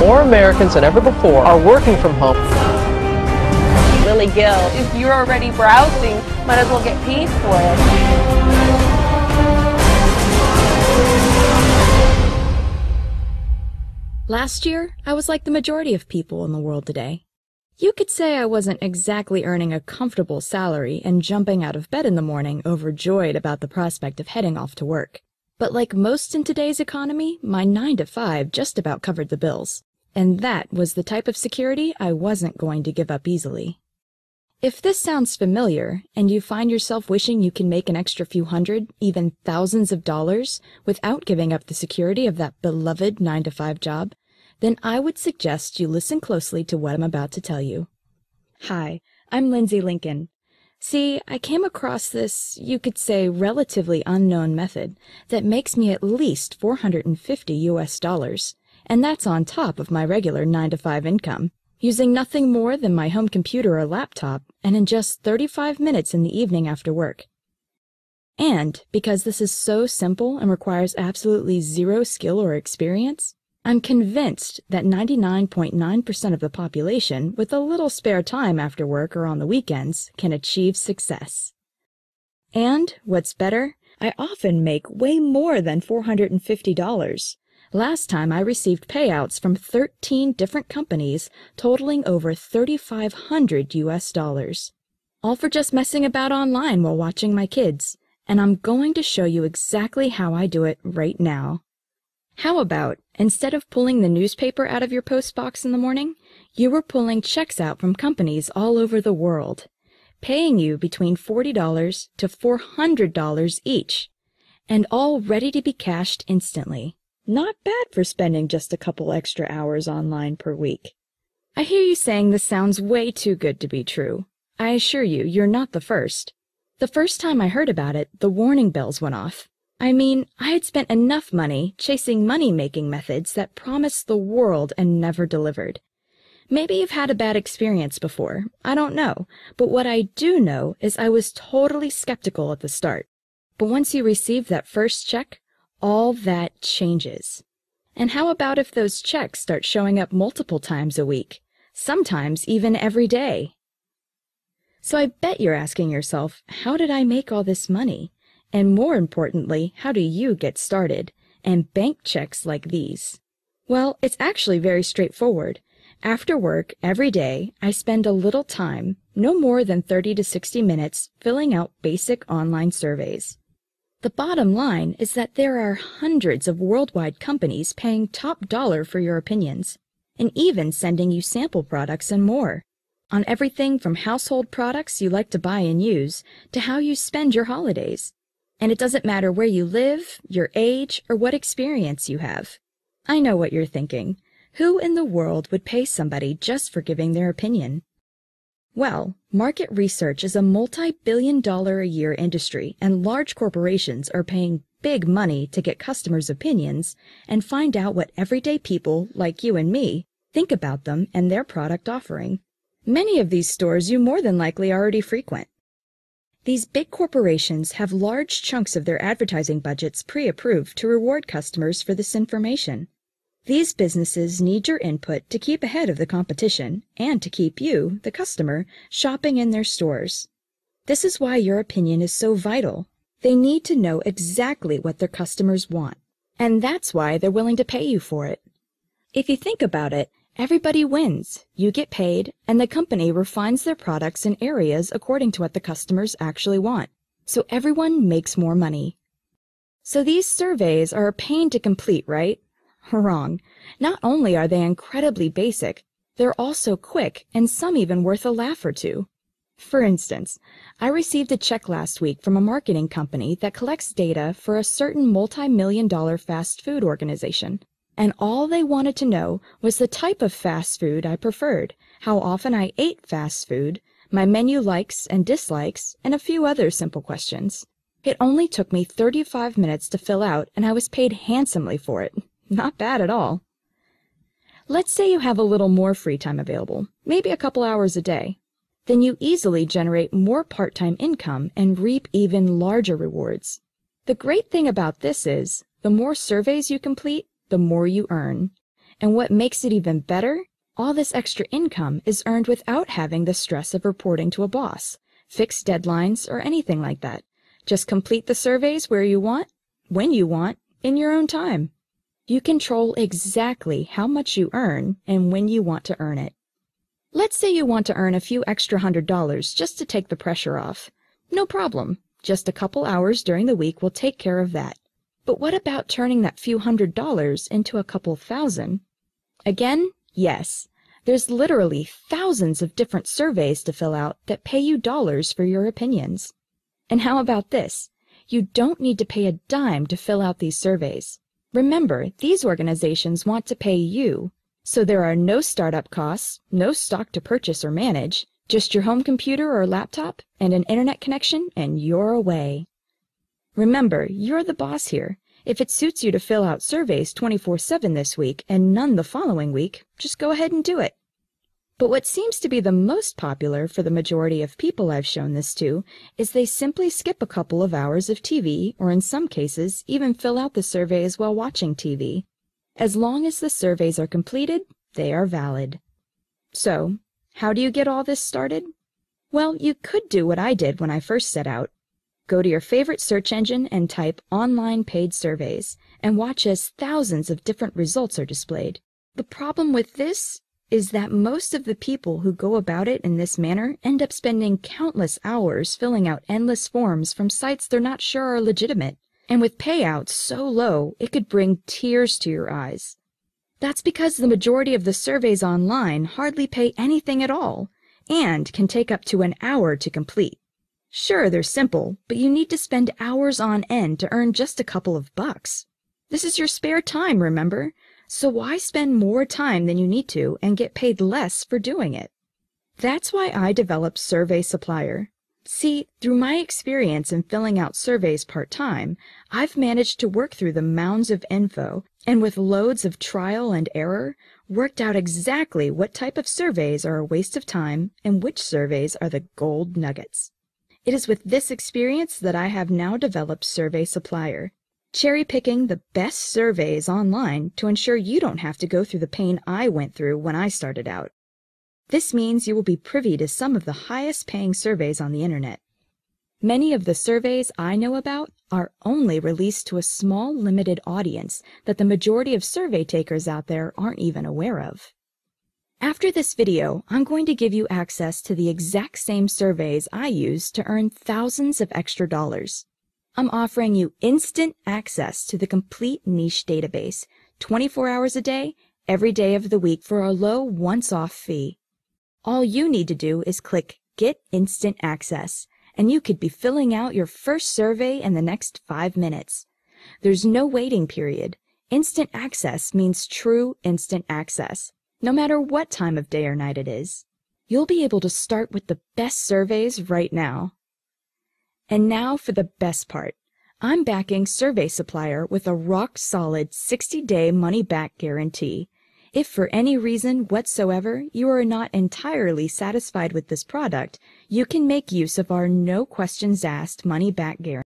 more Americans than ever before are working from home. Lily Gill, if you're already browsing, might as well get paid for it. Last year, I was like the majority of people in the world today. You could say I wasn't exactly earning a comfortable salary and jumping out of bed in the morning overjoyed about the prospect of heading off to work. But like most in today's economy, my 9 to 5 just about covered the bills. And that was the type of security I wasn't going to give up easily. If this sounds familiar, and you find yourself wishing you can make an extra few hundred, even thousands of dollars without giving up the security of that beloved 9 to 5 job, then I would suggest you listen closely to what I'm about to tell you. Hi, I'm Lindsay Lincoln. See, I came across this, you could say, relatively unknown method that makes me at least $450 US, and that's on top of my regular 9 to 5 income, using nothing more than my home computer or laptop, and in just 35 minutes in the evening after work. And because this is so simple and requires absolutely zero skill or experience, I'm convinced that 99.9% of the population with a little spare time after work or on the weekends can achieve success. And, what's better, I often make way more than $450. Last time I received payouts from 13 different companies totaling over $3,500 US. All for just messing about online while watching my kids, and I'm going to show you exactly how I do it right now. How about, instead of pulling the newspaper out of your postbox in the morning, you were pulling checks out from companies all over the world, paying you between $40 to $400 each, and all ready to be cashed instantly. Not bad for spending just a couple extra hours online per week. I hear you saying this sounds way too good to be true. I assure you, you're not the first. The first time I heard about it, the warning bells went off. I mean, I had spent enough money chasing money-making methods that promised the world and never delivered. Maybe you've had a bad experience before, I don't know, but what I do know is I was totally skeptical at the start. But once you receive that first check, all that changes. And how about if those checks start showing up multiple times a week, sometimes even every day? So I bet you're asking yourself, how did I make all this money? And more importantly, how do you get started and bank checks like these? Well, it's actually very straightforward. After work, every day, I spend a little time, no more than 30 to 60 minutes, filling out basic online surveys. The bottom line is that there are hundreds of worldwide companies paying top dollar for your opinions, and even sending you sample products and more, on everything from household products you like to buy and use to how you spend your holidays. And it doesn't matter where you live, your age, or what experience you have. I know what you're thinking. Who in the world would pay somebody just for giving their opinion? Well, market research is a multi-billion-dollar-a-year industry, and large corporations are paying big money to get customers' opinions and find out what everyday people, like you and me, think about them and their product offering. Many of these stores you more than likely already frequent. These big corporations have large chunks of their advertising budgets pre-approved to reward customers for this information. These businesses need your input to keep ahead of the competition and to keep you, the customer, shopping in their stores. This is why your opinion is so vital. They need to know exactly what their customers want, and that's why they're willing to pay you for it. If you think about it, everybody wins. You get paid, and the company refines their products in areas according to what the customers actually want. So everyone makes more money. So these surveys are a pain to complete, right? Wrong. Not only are they incredibly basic, they're also quick and some even worth a laugh or two. For instance, I received a check last week from a marketing company that collects data for a certain multi-million-dollar fast food organization. And all they wanted to know was the type of fast food I preferred, how often I ate fast food, my menu likes and dislikes, and a few other simple questions. It only took me 35 minutes to fill out, and I was paid handsomely for it. Not bad at all. Let's say you have a little more free time available, maybe a couple hours a day. Then you easily generate more part-time income and reap even larger rewards. The great thing about this is, the more surveys you complete, the more you earn. And what makes it even better? All this extra income is earned without having the stress of reporting to a boss, fixed deadlines, or anything like that. Just complete the surveys where you want, when you want, in your own time. You control exactly how much you earn and when you want to earn it. Let's say you want to earn a few extra $100 just to take the pressure off. No problem. Just a couple hours during the week will take care of that. But what about turning that few $100s into a couple thousand? Again, yes. There's literally thousands of different surveys to fill out that pay you dollars for your opinions. And how about this? You don't need to pay a dime to fill out these surveys. Remember, these organizations want to pay you, so there are no startup costs, no stock to purchase or manage, just your home computer or laptop and an internet connection, and you're away. Remember, you're the boss here. If it suits you to fill out surveys 24/7 this week and none the following week, just go ahead and do it. But what seems to be the most popular for the majority of people I've shown this to is they simply skip a couple of hours of TV, or in some cases, even fill out the surveys while watching TV. As long as the surveys are completed, they are valid. So, how do you get all this started? Well, you could do what I did when I first set out. Go to your favorite search engine and type online paid surveys, and watch as thousands of different results are displayed. The problem with this is that most of the people who go about it in this manner end up spending countless hours filling out endless forms from sites they're not sure are legitimate, and with payouts so low it could bring tears to your eyes. That's because the majority of the surveys online hardly pay anything at all, and can take up to an hour to complete. Sure, they're simple, but you need to spend hours on end to earn just a couple of bucks. This is your spare time, remember? So why spend more time than you need to and get paid less for doing it? That's why I developed Survey Supplier. See, through my experience in filling out surveys part-time, I've managed to work through the mounds of info and with loads of trial and error, worked out exactly what type of surveys are a waste of time and which surveys are the gold nuggets. It is with this experience that I have now developed Survey Supplier, cherry-picking the best surveys online to ensure you don't have to go through the pain I went through when I started out. This means you will be privy to some of the highest-paying surveys on the internet. Many of the surveys I know about are only released to a small, limited audience that the majority of survey takers out there aren't even aware of. After this video, I'm going to give you access to the exact same surveys I use to earn thousands of extra dollars. I'm offering you instant access to the complete niche database, 24 hours a day, every day of the week for a low once-off fee. All you need to do is click Get Instant Access, and you could be filling out your first survey in the next 5 minutes. There's no waiting period. Instant access means true instant access, no matter what time of day or night it is. You'll be able to start with the best surveys right now. And now for the best part. I'm backing Survey Supplier with a rock-solid 60-day money-back guarantee. If for any reason whatsoever you are not entirely satisfied with this product, you can make use of our no-questions-asked money-back guarantee.